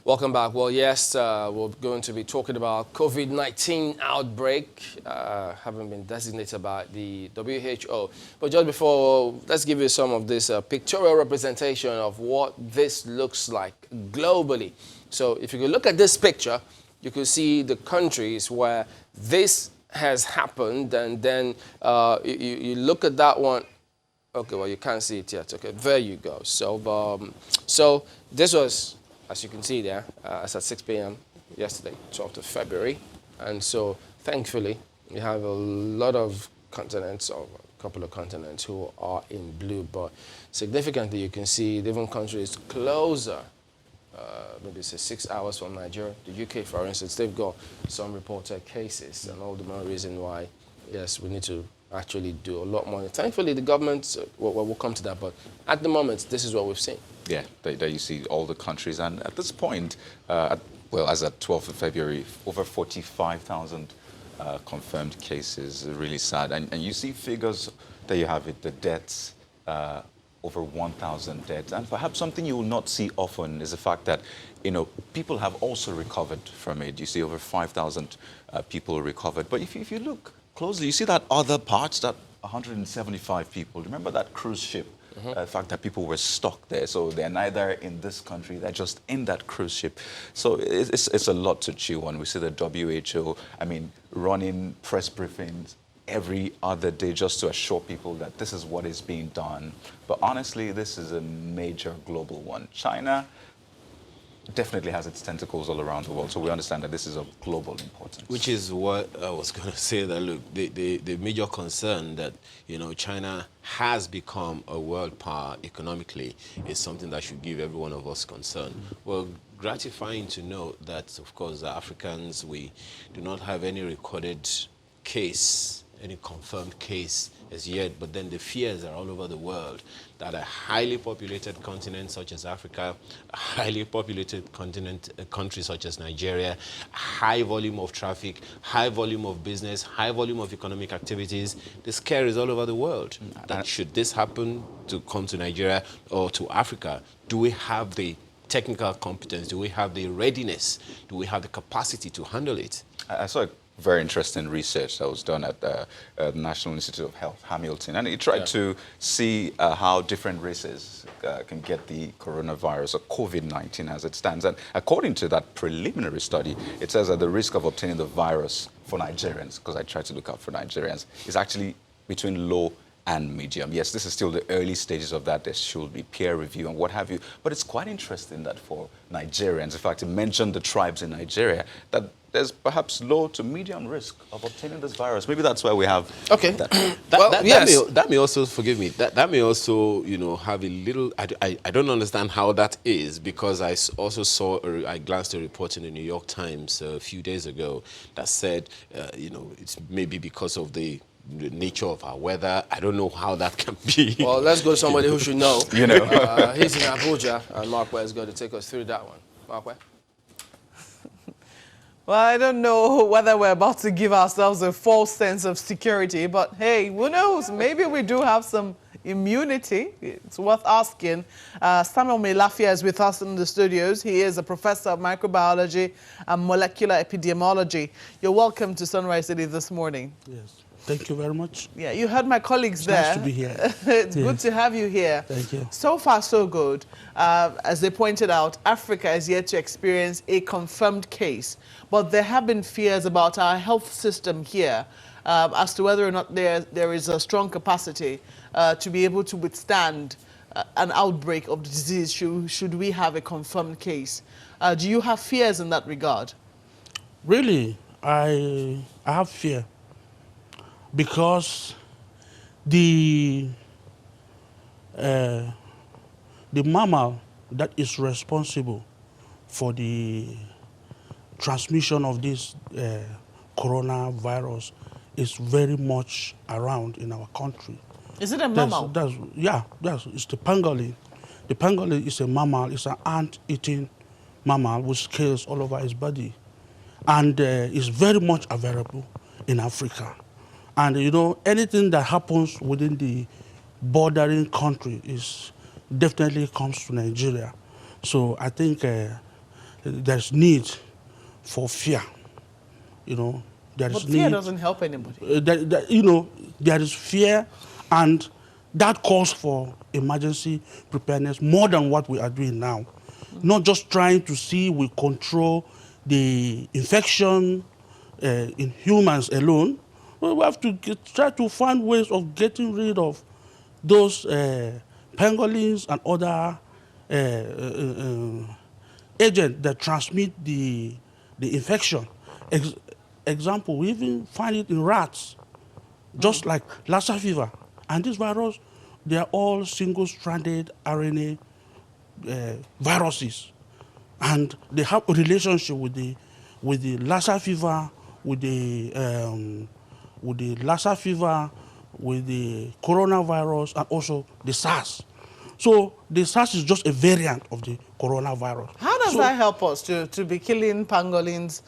Welcome back. Well, yes, we're going to be talking about COVID-19 outbreak, having been designated by the WHO. But just before, let's give you some of this pictorial representation of what this looks like globally. So if you could look at this picture, you could see the countries where this has happened, and then you look at that one. Okay, well, you can't see it yet. Okay, there you go. So, so this was, as you can see there, it's at 6 p.m. yesterday, 12th of February. And so, thankfully, we have a lot of continents, or a couple of continents, who are in blue. But significantly, you can see even countries closer, maybe say 6 hours from Nigeria. The UK, for instance, they've got some reported cases, and all the more reason why, yes, we need to actually do a lot more. Thankfully, the government, we'll come to that, but at the moment, this is what we've seen. Yeah, there you see all the countries, and at this point, well, as at 12th of February, over 45,000 confirmed cases. Really sad. And you see figures, there you have it, the deaths, over 1,000 deaths. And perhaps something you will not see often is the fact that, you know, people have also recovered from it. You see over 5,000 people recovered. But if you look closely, you see that other parts, that 175 people. Remember that cruise ship? The fact that people were stuck there. So they're neither in this country, they're just in that cruise ship. So it's a lot to chew on. We see the WHO, I mean, running press briefings every other day just to assure people that this is what is being done. But honestly, this is a major global one. China definitely has its tentacles all around the world, so we understand that this is of global importance. Which is what I was going to say, that look, the major concern that, you know, China has become a world power economically is something that should give every one of us concern. Well, gratifying to note that, of course, the Africans, we do not have any recorded case, any confirmed case as yet, but then the fears are all over the world that a highly populated continent such as Africa, a highly populated continent, a country such as Nigeria, high volume of traffic, high volume of business, high volume of economic activities, the scare is all over the world. That should this happen to come to Nigeria or to Africa, do we have the technical competence, do we have the readiness, do we have the capacity to handle it? I saw very interesting research that was done at the National Institute of Health, Hamilton, and it tried to see how different races can get the coronavirus, or COVID-19 as it stands. And according to that preliminary study, it says that the risk of obtaining the virus for Nigerians, because I tried to look out for Nigerians, is actually between low and medium. Yes, this is still the early stages of that. There should be peer review and what have you. But it's quite interesting that for Nigerians, in fact, it mentioned the tribes in Nigeria, that there's perhaps low to medium risk of obtaining this virus. Maybe that's why we have... Okay. That may also, forgive me, that may also, you know, have a little... I don't understand how that is, because I also saw, I glanced at a report in the New York Times a few days ago that said, you know, it's maybe because of the nature of our weather. I don't know how that can be. Well, let's go to somebody who should know. You know. He's in Abuja, and Markwell is going to take us through that one. Markwell? Well, I don't know whether we're about to give ourselves a false sense of security, but hey, who knows? Maybe we do have some immunity. It's worth asking. Samuel Melafia is with us in the studios. He is a professor of microbiology and molecular epidemiology. You're welcome to Sunrise City this morning. Yes. Thank you very much. Yeah, you heard my colleagues It's there. nice to be here. It's good to have you here. Thank you. So far, so good. As they pointed out, Africa is yet to experience a confirmed case. But there have been fears about our health system here as to whether or not there is a strong capacity to be able to withstand an outbreak of the disease should we have a confirmed case. Do you have fears in that regard? Really, I have fear. Because the mammal that is responsible for the transmission of this coronavirus is very much around in our country. Is it a mammal? It's the pangolin. The pangolin is a mammal. It's an ant-eating mammal with scales all over its body, and is very much available in Africa. And, you know, anything that happens within the bordering country is definitely comes to Nigeria. So I think there's need for fear. You know, there But is fear need. doesn't help anybody. You know, there is fear, and that calls for emergency preparedness more than what we are doing now. Not just trying to see we control the infection in humans alone. We have to try to find ways of getting rid of those pangolins and other agents that transmit the infection. Example, we even find it in rats, just like Lassa fever. And this virus, they are all single-stranded RNA viruses, and they have a relationship with the Lassa fever, with the Lassa fever, with the coronavirus, and also the SARS. So the SARS is just a variant of the coronavirus. How does that help us to be killing pangolins?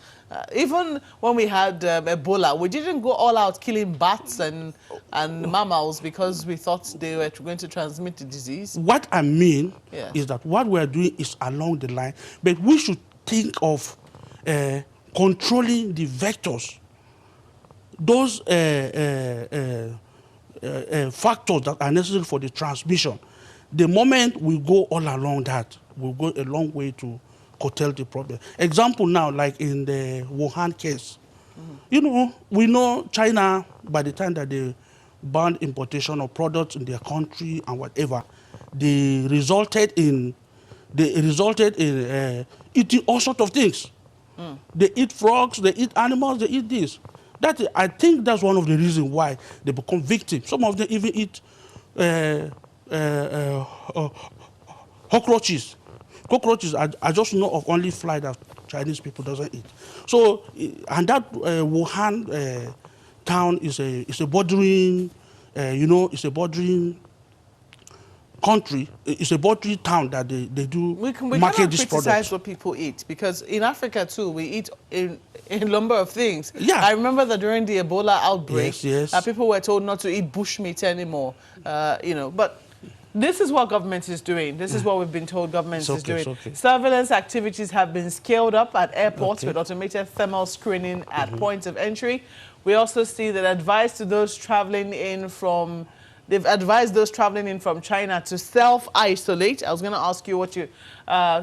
Even when we had Ebola, we didn't go all out killing bats and mammals because we thought they were going to transmit the disease. What I mean Yes. is that what we are doing is along the line, but we should think of controlling the vectors, those factors that are necessary for the transmission. The moment we go all along that, we'll go a long way to curtail the problem. Example now, like in the Wuhan case, you know, we know China, by the time that they banned importation of products in their country and whatever, they resulted in eating all sorts of things. They eat frogs, they eat animals, they eat this. I think that's one of the reasons why they become victims. Some of them even eat cockroaches. Cockroaches, I just know of only fly that Chinese people doesn't eat. So, and that Wuhan town is a bordering, it's a bordering country. It's a bordering town that they do We market cannot this criticize product. what people eat, because in Africa too, we eat in a number of things. Yeah. I remember that during the Ebola outbreak, Yes. people were told not to eat bushmeat anymore. But this is what government is doing. This is what we've been told government It's is okay, doing. it's okay. Surveillance activities have been scaled up at airports Okay. with automated thermal screening at points of entry. We also see that advice to those traveling in from They've advised those traveling in from China to self-isolate. I was going to ask you what you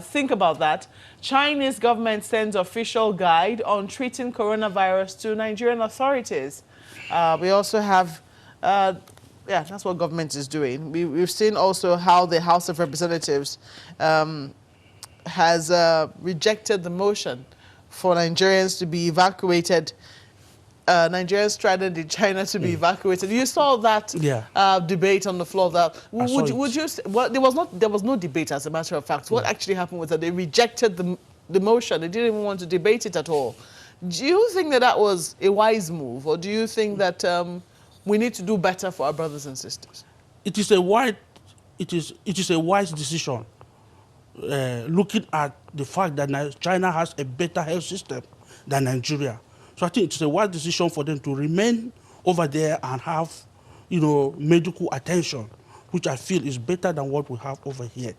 think about that. Chinese government sends official guide on treating coronavirus to Nigerian authorities. We also have, that's what government is doing. We've seen also how the House of Representatives has rejected the motion for Nigerians to be evacuated. Nigerians stranded in China to be evacuated. You saw that debate on the floor. That would you? Well, there was no debate, as a matter of fact. What actually happened was that they rejected the motion. They didn't even want to debate it at all. Do you think that was a wise move, or do you think that we need to do better for our brothers and sisters? It is a wise decision, looking at the fact that China has a better health system than Nigeria. So I think it's a wise decision for them to remain over there and have, medical attention, which I feel is better than what we have over here.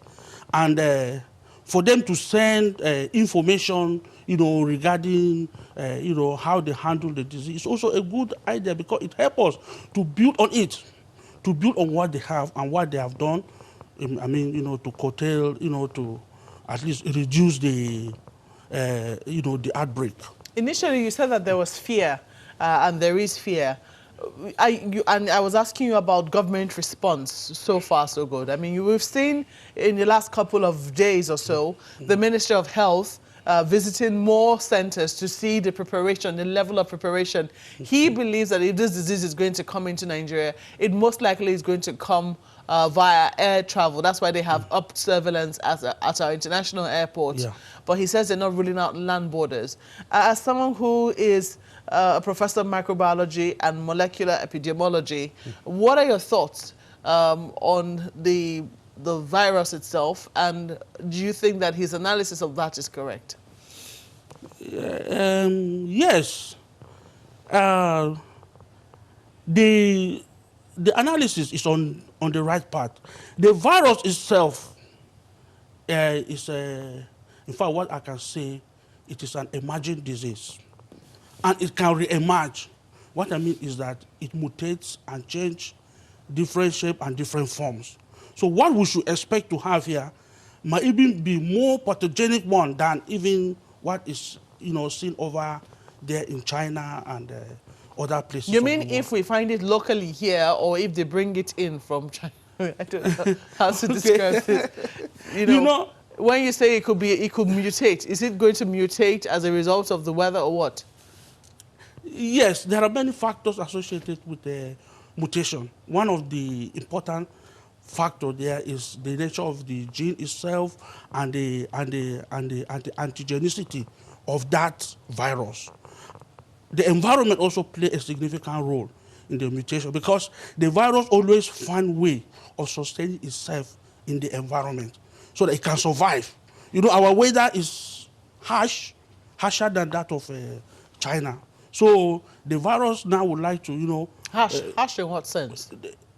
And for them to send information, regarding, how they handle the disease, is also a good idea, because it helps us to build on it, to build on what they have and what they have done. To curtail, to at least reduce the outbreak. Initially, you said that there was fear, and there is fear. And I was asking you about government response. So far, so good. I mean, we've seen in the last couple of days or so, the Ministry of Health visiting more centers to see the preparation, the level of preparation. He believes that if this disease is going to come into Nigeria, it most likely is going to come via air travel. That's why they have upped surveillance at our international airports. Yeah. But he says they're not ruling out land borders. As someone who is a professor of microbiology and molecular epidemiology, what are your thoughts on the virus itself, and do you think that his analysis of that is correct? Yes. The analysis is on the right path. The virus itself is In fact, what I can say, it is an emerging disease. And it can re-emerge. What I mean is that it mutates and changes different shape and different forms. So what we should expect to have here might even be more pathogenic one than even what is seen over there in China and other places. You mean if we find it locally here, or if they bring it in from China? I don't know how to describe this. When you say it could mutate, is it going to mutate as a result of the weather or what? Yes, there are many factors associated with the mutation. One of the important factor there is the nature of the gene itself and the antigenicity of that virus. The environment also plays a significant role in the mutation because the virus always finds way of sustaining itself in the environment so that it can survive. Our weather is harsher than that of China. So the virus now would like to, Harsh in what sense?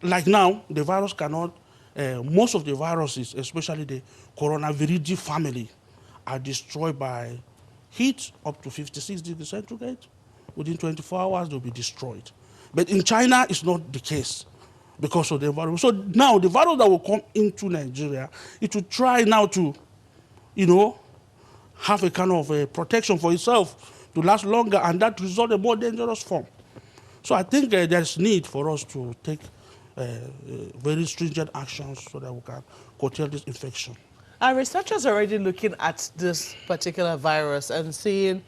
Like now, the virus cannot, most of the viruses, especially the coronavirus family, are destroyed by heat up to 56 degrees centigrade. Within 24 hours, they'll be destroyed. But in China, it's not the case because of the environment. So now the virus that will come into Nigeria, it will try now to, have a kind of a protection for itself to last longer, and that result in a more dangerous form. So I think there's need for us to take very stringent actions so that we can curtail this infection. Are researchers already looking at this particular virus and seeing,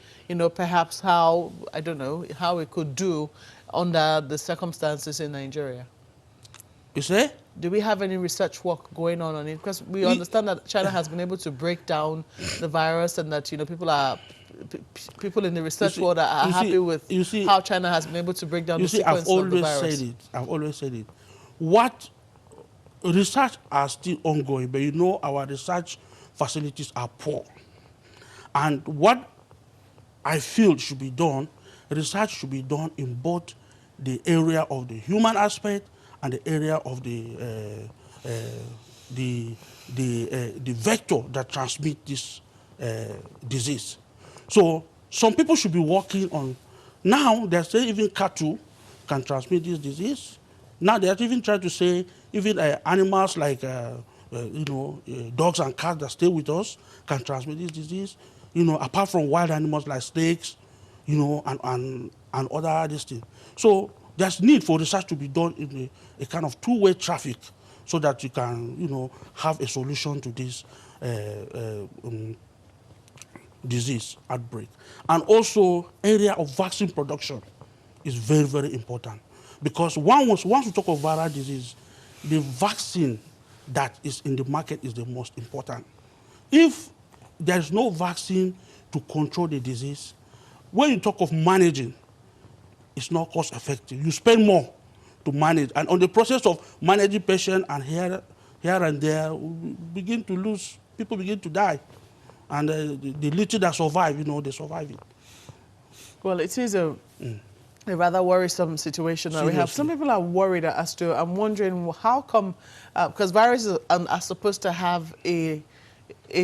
perhaps how, I don't know, how it could do under the circumstances in Nigeria? You say? Do we have any research work going on it? Because we understand that China has been able to break down the virus, and that people in the research world are happy with how China has been able to break down the sequence of the virus. I've always said it. What research are still ongoing, but our research facilities are poor. And what I feel should be done, research should be done in both the area of the human aspect and the area of the vector that transmits this disease. So some people should be working on, now they're saying even cattle can transmit this disease. Now they're even trying to say even animals like dogs and cats that stay with us can transmit this disease. Apart from wild animals like snakes, and other this thing. So there's need for research to be done in a kind of two-way traffic so that you can, have a solution to this disease outbreak. And also, area of vaccine production is very, very important. Because once we talk of viral disease, the vaccine that is in the market is the most important. If there's no vaccine to control the disease, when you talk of managing, it's not cost effective. You spend more to manage. And on the process of managing patients and here and there, we begin to lose, people begin to die. And the little that survive, they survive it. Well, it is a rather worrisome situation that we have. Some people are worried as to, I'm wondering how come, because viruses are supposed to have a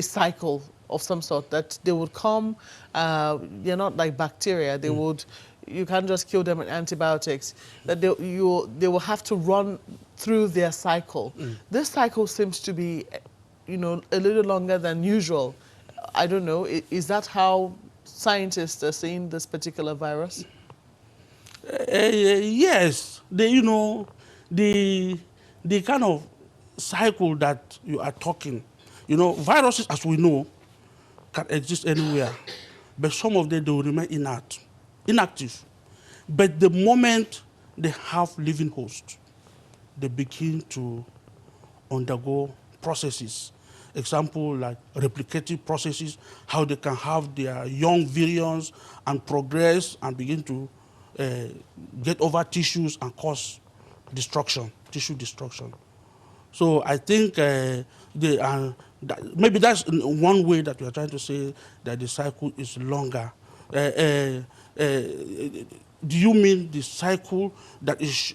cycle of some sort, that they would come, they're not like bacteria, they would, you can't just kill them with antibiotics, that they will have to run through their cycle. This cycle seems to be, a little longer than usual. I don't know, is that how scientists are seeing this particular virus? Yes, the kind of cycle that you are talking, viruses, as we know, can exist anywhere, but some of them, they will remain inactive. But the moment they have living hosts, they begin to undergo processes. Example like replicative processes, how they can have their young virions and progress and begin to get over tissues and cause tissue destruction. So I think maybe that's one way that we are trying to say that the cycle is longer. Do you mean the cycle that is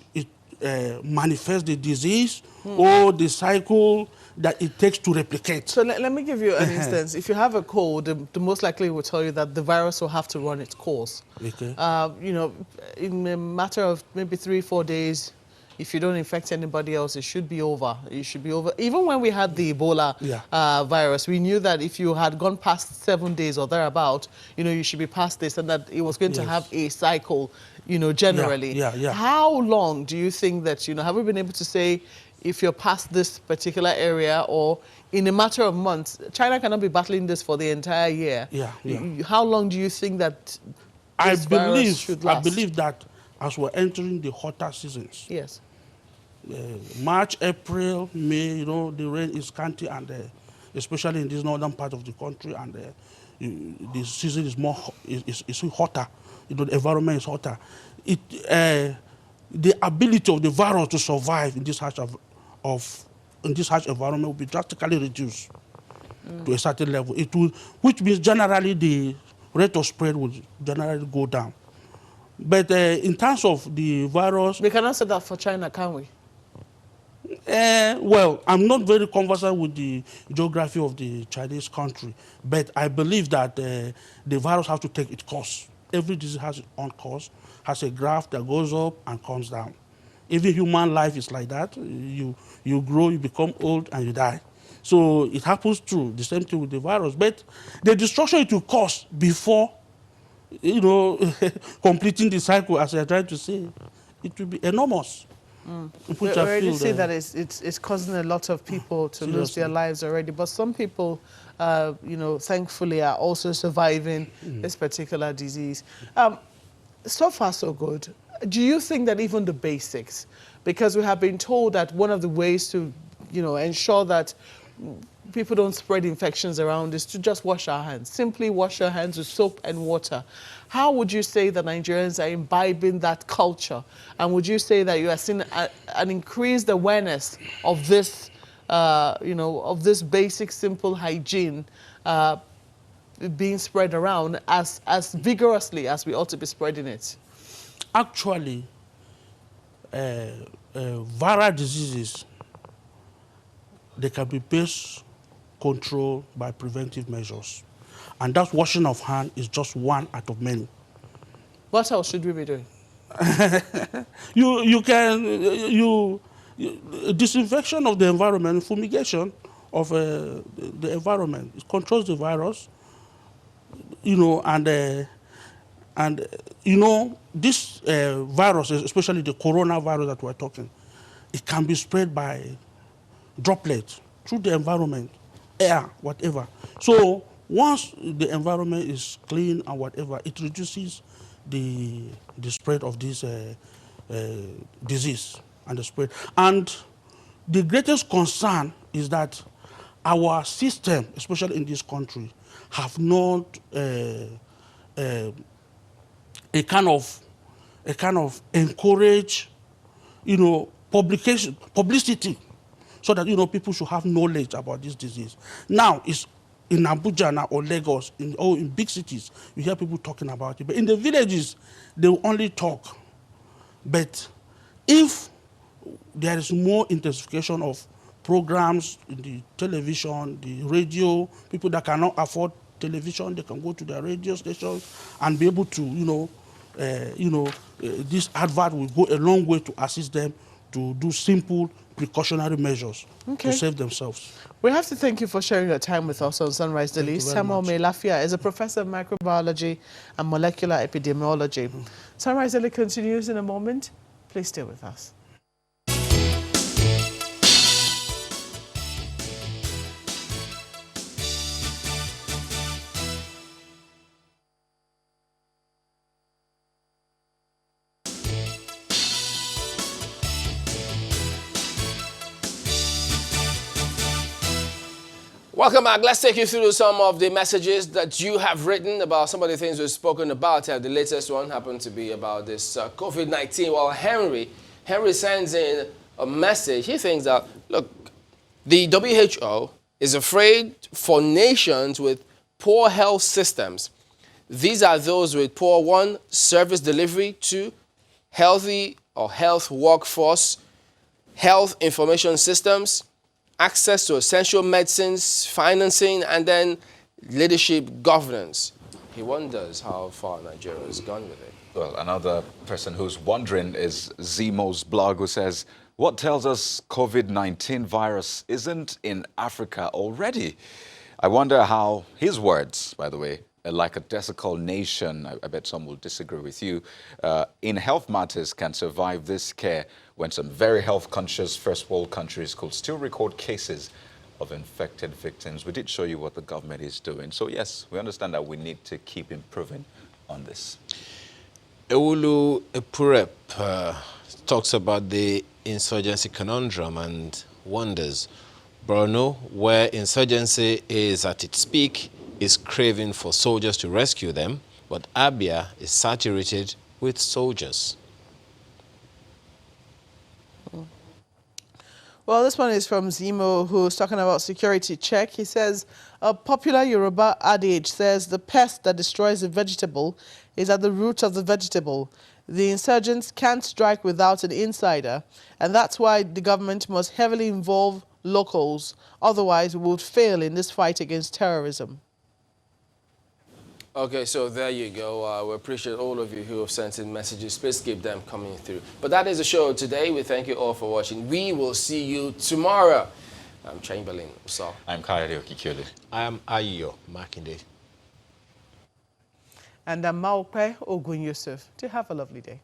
manifest the disease or the cycle that it takes to replicate. So let me give you an instance. If you have a cold, the most likely will tell you that the virus will have to run its course. Okay. You know, in a matter of maybe 3-4 days, if you don't infect anybody else, it should be over. It should be over. Even when we had the Ebola virus, we knew that if you had gone past 7 days or thereabout, you know, you should be past this, and that it was going to have a cycle, you know, generally. How long do you think that, you know, have we been able to say if you're past this particular area, or in a matter of months? China cannot be battling this for the entire year. How long do you think that this virus should last? I believe that as we're entering the hotter seasons. Yes. March, April, May, you know, the rain is scanty, and especially in this northern part of the country, and the season is more is hotter. You know, the environment is hotter. The ability of the virus to survive in this harsh environment will be drastically reduced to a certain level. It will, which means generally the rate of spread will generally go down. But in terms of the virus, we cannot say that for China, can we? Well, I'm not very conversant with the geography of the Chinese country, but I believe that the virus has to take its course. Every disease has its own course, has a graph that goes up and comes down. Even human life is like that. You grow, you become old, and you die. So it happens too, the same thing with the virus. But the destruction it will cause before, you know, completing the cycle, as I tried to say, it will be enormous. We already see that it's causing a lot of people to lose their lives already. But some people, you know, thankfully are also surviving this particular disease. So far, so good. Do you think that even the basics, because we have been told that one of the ways to, you know, ensure that people don't spread infections around is to just wash our hands. Simply wash our hands with soap and water. How would you say that Nigerians are imbibing that culture? And would you say that you are seeing an increased awareness of this, you know, of this basic, simple hygiene being spread around as vigorously as we ought to be spreading it? Actually, viral diseases, they can be best controlled by preventive measures. And that washing of hands is just one out of many. What else should we be doing? Disinfection of the environment, fumigation of the environment, it controls the virus, you know, and you know, this virus, especially the coronavirus that we're talking, it can be spread by droplets through the environment, air, whatever. So once the environment is clean and whatever, it reduces the spread of this disease and the spread. And the greatest concern is that our system, especially in this country, have not a kind of encourage, you know, publicity, so that, you know, people should have knowledge about this disease. Now, it's in Abuja now, or Lagos, or in big cities, you hear people talking about it. But in the villages, they will only talk. But if there is more intensification of programs in the television, the radio, people that cannot afford television, they can go to their radio stations and be able to, this advert will go a long way to assist them to do simple precautionary measures to save themselves. We have to thank you for sharing your time with us on Sunrise Daily. Samuel Melafia is a professor of microbiology and molecular epidemiology. Sunrise Daily continues in a moment. Please stay with us. Welcome back. Let's take you through some of the messages that you have written about some of the things we've spoken about. The latest one happened to be about this COVID-19. Well, Henry sends in a message. He thinks that, look, the WHO is afraid for nations with poor health systems. These are those with poor, 1, service delivery, 2, healthy or health workforce, health information systems, access to essential medicines, financing, and then leadership governance. He wonders how far Nigeria has gone with it. Well, another person who's wondering is Zemo's blog, who says, what tells us COVID-19 virus isn't in Africa already? I wonder how his words, by the way, like a decimal nation, I bet some will disagree with you, in health matters can survive this scare when some very health-conscious first world countries could still record cases of infected victims. We did show you what the government is doing. So yes, we understand that we need to keep improving on this. Ewulu Epurep talks about the insurgency conundrum and wonders. Borno, where insurgency is at its peak, is craving for soldiers to rescue them, but Abia is saturated with soldiers. Well, this one is from Zemo, who's talking about security check. He says, a popular Yoruba adage says the pest that destroys a vegetable is at the root of the vegetable. The insurgents can't strike without an insider, and that's why the government must heavily involve locals. Otherwise, we would fail in this fight against terrorism. Okay, so there you go. We appreciate all of you who have sent in messages. Please keep them coming through. But that is the show today. We thank you all for watching. We will see you tomorrow. I'm Chamberlain. So I'm Kayode Okikiole. I am Ayo Makinde. And I'm Maupe Ogun Yusuf. Do have a lovely day.